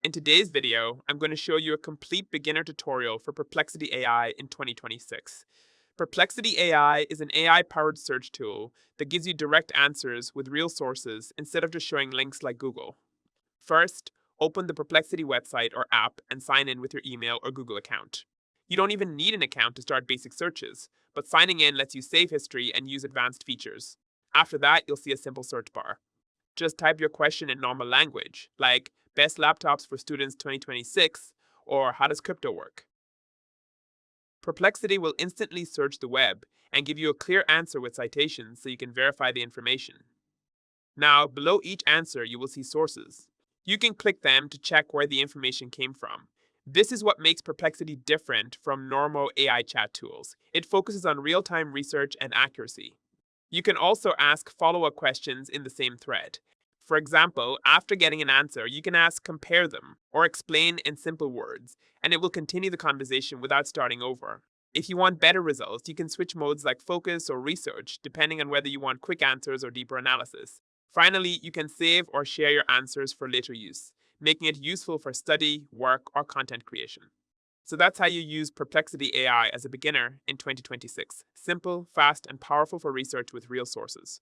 In today's video, I'm going to show you a complete beginner tutorial for Perplexity AI in 2026. Perplexity AI is an AI-powered search tool that gives you direct answers with real sources instead of just showing links like Google. First, open the Perplexity website or app and sign in with your email or Google account. You don't even need an account to start basic searches, but signing in lets you save history and use advanced features. After that, you'll see a simple search bar. Just type your question in normal language, like best laptops for students 2026 or how does crypto work? Perplexity will instantly search the web and give you a clear answer with citations so you can verify the information. Now, below each answer, you will see sources. You can click them to check where the information came from. This is what makes Perplexity different from normal AI chat tools. It focuses on real-time research and accuracy. You can also ask follow-up questions in the same thread. For example, after getting an answer, you can ask compare them or explain in simple words, and it will continue the conversation without starting over. If you want better results, you can switch modes like focus or research, depending on whether you want quick answers or deeper analysis. Finally, you can save or share your answers for later use, making it useful for study, work, or content creation. So that's how you use Perplexity AI as a beginner in 2026. Simple, fast, and powerful for research with real sources.